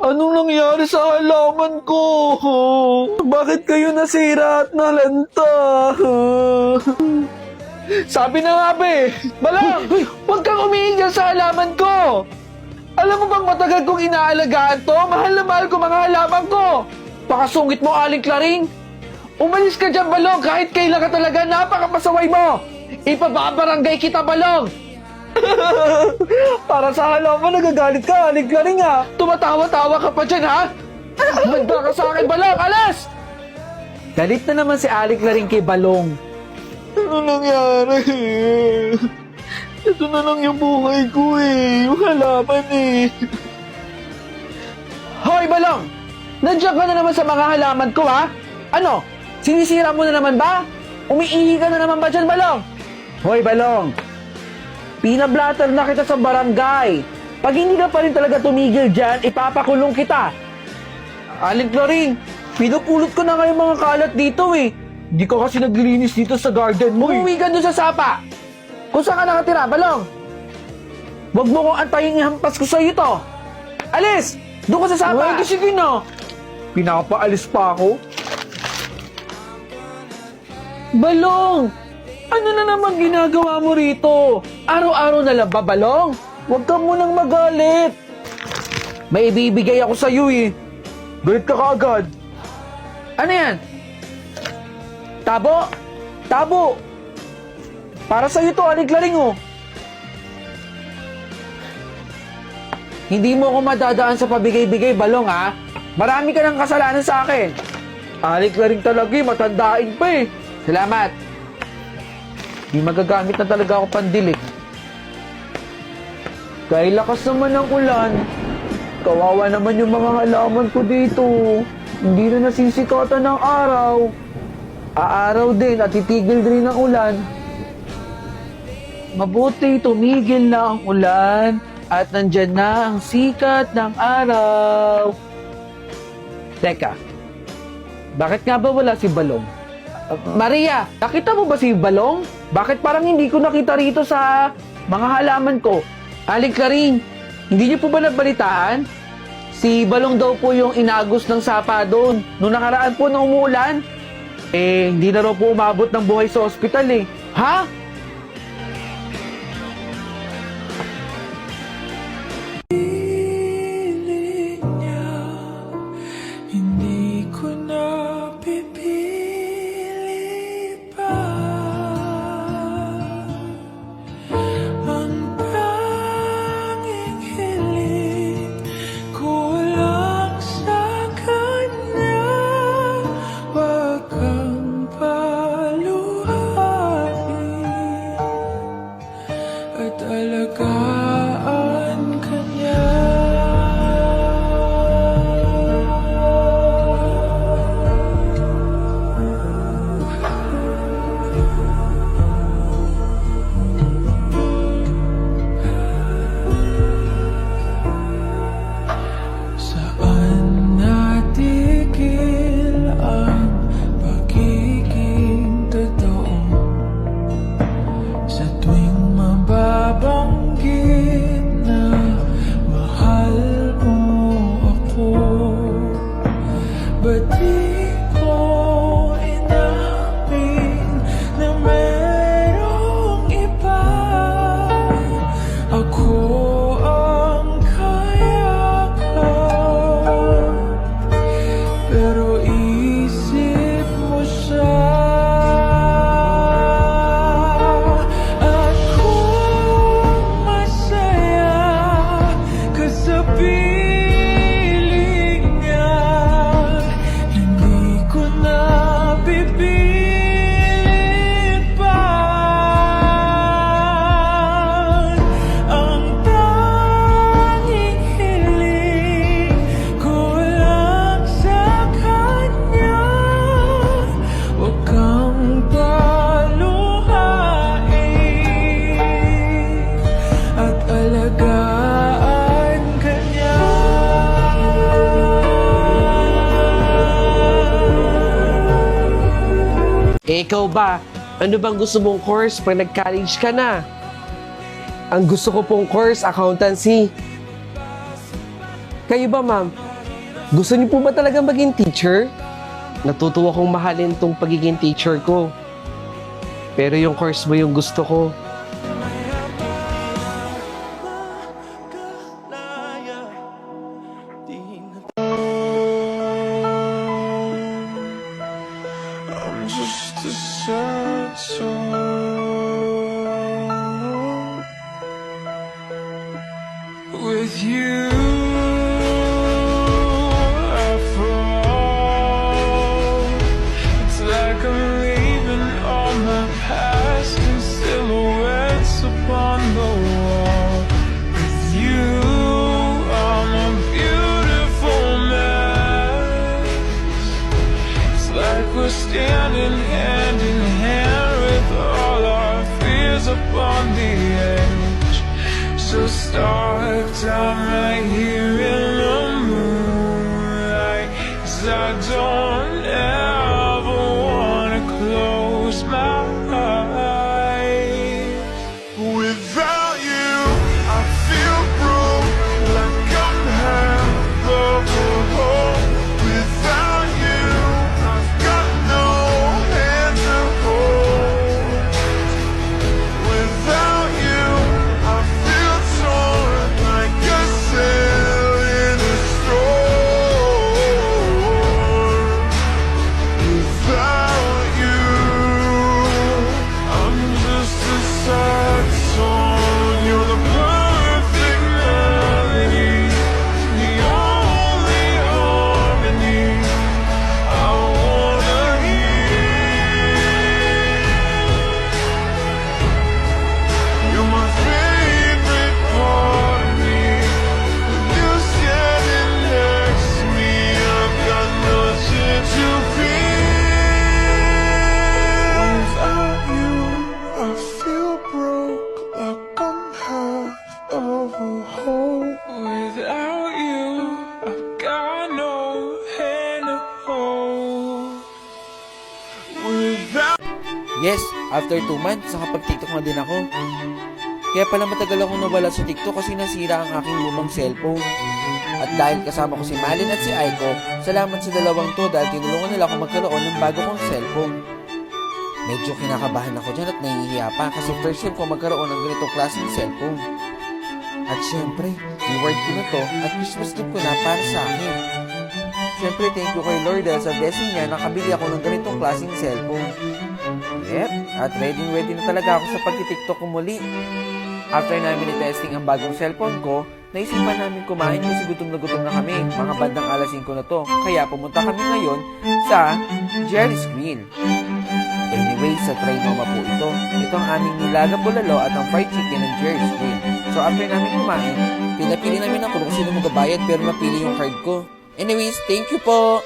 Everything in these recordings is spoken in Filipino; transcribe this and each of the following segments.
Anong nangyari sa halaman ko? Bakit kayo nasira at nalanta? Sabi na nga ba eh, Balang, huwag kang umiigal sa halaman ko. Alam mo bang matagal kong inaalagaan to? Mahal na mahal ko mga halaman ko. Pakasungit mo, Aling Klaring. Umalis ka dyan, Balong, kahit kailan ka talaga, napakapasaway mo. Ipababarangay kita, Balong. Para sa halaman, nagagalit ka, Aling Klaring ha. Tumatawa-tawa ka pa dyan ha. Banda ka sa akin, Balong, alas! Galit na naman si Aling Klaring kay Balong. Ano nangyari? Ito na lang yung buhay ko eh. Yung halaman eh. Hoy, Balong! Nandiyan ka na naman sa mga halaman ko ha? Ano? Sinisira mo na naman ba? Umiihi ka na naman ba dyan, Balong? Hoy, Balong! Pinablatter na kita sa barangay. Pag hindi ka pa rin talaga tumigil dyan, ipapakulong kita. Aling Klaring, pinupulot ko na nga yung mga kalat dito eh. Di ka kasi naglilinis dito sa garden mo eh. Umuwi ka doon sa sapa. Kung saan ka nakatira, Balong? Huwag mo kong antayin ihampas ko sa'yo to. Alis! Doon ka sa sapa. Uy, sige na. Pinapaalis pa ako. Balong! Ano na naman ginagawa mo rito? Araw-araw na lang ba, Balong? Huwag ka munang magalit. May ibibigay ako sa'yo eh. Galit ka kaagad. Ano yan? Tabo? Tabo! Para sa'yo to, Aling Klaring oh. Hindi mo ako madadaan sa pabigay-bigay, Balong ha? Marami ka ng kasalanan sa akin. Aling Klaring talaga eh, matandain pa eh. Salamat. Di magagamit na talaga ako pandilik. Kahit lakas naman ng ulan, kawawa naman yung mga halaman ko dito. Hindi na nasisikatan ng araw. Aaraw din at titigil din ang ulan. Mabuti tumigil na ang ulan at nandyan na ang sikat ng araw. Teka, bakit nga ba wala si Balong? Maria, nakita mo ba si Balong? Bakit parang hindi ko nakita rito sa mga halaman ko? Aling Klaring, hindi niyo po ba nagbalitaan? Si Balong daw po yung inagos ng sapa doon. Noong nakaraan po na umuulan. Eh, hindi na raw po umabot ng buhay sa ospital eh. Ha? Hindi ko na pipili pa ang tanging hiling ko lang sa kanya. Wag kang paluhain at alagaan ka niya. Saan natigil ang pagiging totoo? Sa tuwing mababanggit na mahal mo ako, ba't di ko inamin na merong iba? Ako ang kayakap, pero isip mo siya. At kung masaya ka sa piling niya, hindi ko na pipilit pa ang tanging hiling ko lang sa kanya. Huwag kang paluhain at alagaan ka niya. Eh, ikaw ba? Ano bang gusto mong course pag nag-college ka na? Ang gusto ko pong course, accountancy. Kayo ba, ma'am? Gusto niyo po ba talaga maging teacher? Natutuwa kong mahalin tong pagiging teacher ko. Pero yung course mo yung gusto ko. I'm just a sad song with you. I fall. It's like I'm leaving all my past in silhouettes upon the wall. With you, I'm a beautiful mess. It's like we're standing hand in hand with all our fears upon the edge. So start time right here in the moonlight, 'cause I don't ever wanna close my eyes. Without you, I feel broke, like I'm half of a whole. Without you, I've got no hand to hold. Without you, I feel torn like a sail in a storm. Without you, I'm just a sad song. You're the perfect melody, the only harmony I wanna hear. You're my favorite part of me. When you're standing next to me, I've got nothing to fear. Without you, I feel broke, like I'm half of a whole. Without you, I've got no hand to hold. Without Yes, after 2 months, nakapag-TikTok na din ako. Kaya pala matagal akong nawala sa TikTok kasi nasira ang aking lumang cellphone. At dahil kasama ko si Malin at si Aiko, salamat sa dalawang to dahil tinulungan nila ako magkaroon ng bago kong cellphone. Medyo kinakabahan ako dyan at nahihiya pa kasi first time ko magkaroon ng ganitong klaseng cellphone. At syempre, reward ko na to at Christmas gift ko na para sa akin. Syempre, thank you kay Lord dahil sa blessing niya nakabili ako ng ganitong klaseng cellphone. Yep, at ready na talaga ako sa pagtitiktok ko muli. After namin i-testing ang bagong cellphone ko, naisipan namin kumain kasi gutom na kami. Mga bandang alas 5 na to, kaya pumunta kami ngayon sa Jerry's Grill. Anyway, sa try noma po ito. Ito ang aming nilagang bulalo at ang fried chicken ng Jerry's Grill. So after namin kumain, pinapili namin ako kung sino magabayad pero napili yung card ko. Anyways, thank you po!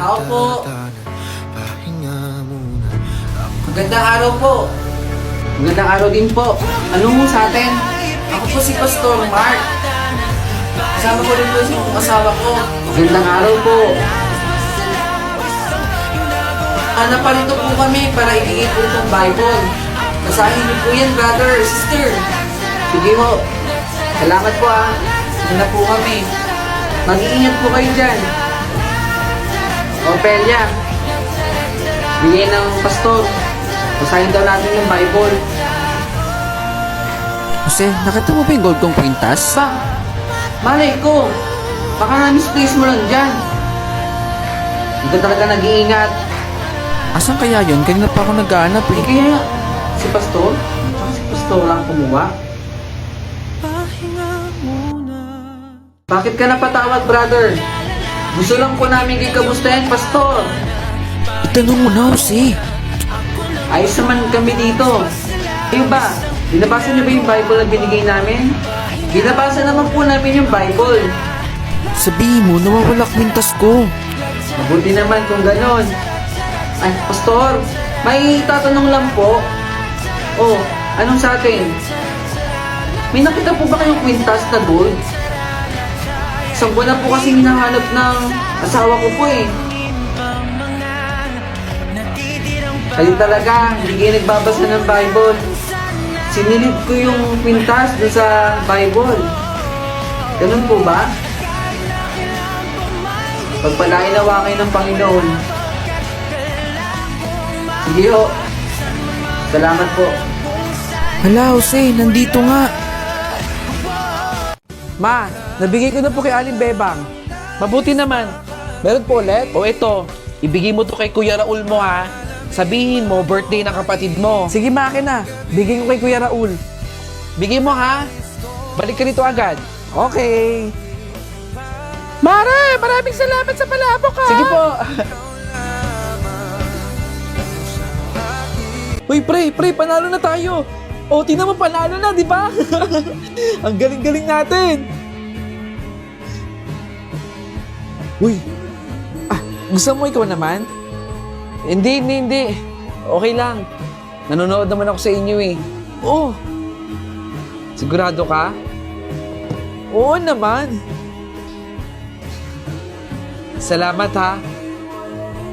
Tao po. Magandang araw po. Magandang araw din po. Ano mo sa atin? Ako po si Pastor Mark. Kasama ko rin po yung asawa ko. Magandang araw po. Naparito po kami para ibigay po itong Bible. Basahin niyo po yan, brother, sister. Sige ho. Salamat po ah. Yan na po kami. Mag-iingat po kayo dyan. Opelia. Bigay ng pastor. Basahin daw natin yung Bible. Jose, nakita mo ba yung gold kong kwintas? Ba? Malay ko. Baka na-misplace mo lang dyan. Hindi ka talaga nag-iingat. Asan kaya yun? Kanina pa ako naghahanap eh. Kaya, si Pastor? Tsaka si Pastor ang kumuha. Bakit ka napatawag, brother? Gusto lang po namin kikamustahin, Pastor. Itanong mo na, Jose. Ayos naman kami dito. Kayo ba? Binabasa niyo ba yung Bible na binigay namin? Binabasa naman po namin yung Bible. Sabihin mo, nawawala kwintas ko. Mabuti naman kung ganon. Ay, Pastor, may tatanong lang po. Oh, anong sa atin? May nakita po ba kayong kwintas na gold? Isang buwan na po kasi hinahanap ng asawa ko po eh. Kayo talaga, hindi kayo nagbabasa ng Bible. Sinilid ko yung kwintas doon sa Bible. Ganun po ba? Pagpalain nawa kayo ng Panginoon. Sige ho. Salamat po. Hala, Jose, nandito nga. Ma, nabigay ko na po kay Aling Bebang. Mabuti naman. Meron po ulit? O ito, ibigay mo to kay Kuya Raul mo ha. Sabihin mo, birthday ng kapatid mo. Sige ma, akin na. Bigay ko kay Kuya Raul. Bigay mo ha. Balik ka rito agad. Okay. Mare, maraming salamat sa palabok ha. Sige po. Uy, pre, panalo na tayo. O, tingnan mo, panalo na, di ba? Ang galing-galing natin. Uy, gusto mo ikaw naman? Hindi. Okay lang. Nanonood naman ako sa inyo eh. Oh, sigurado ka? Oo naman. Salamat ha.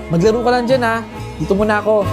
Maglaro ka lang dyan ha. Dito muna ako.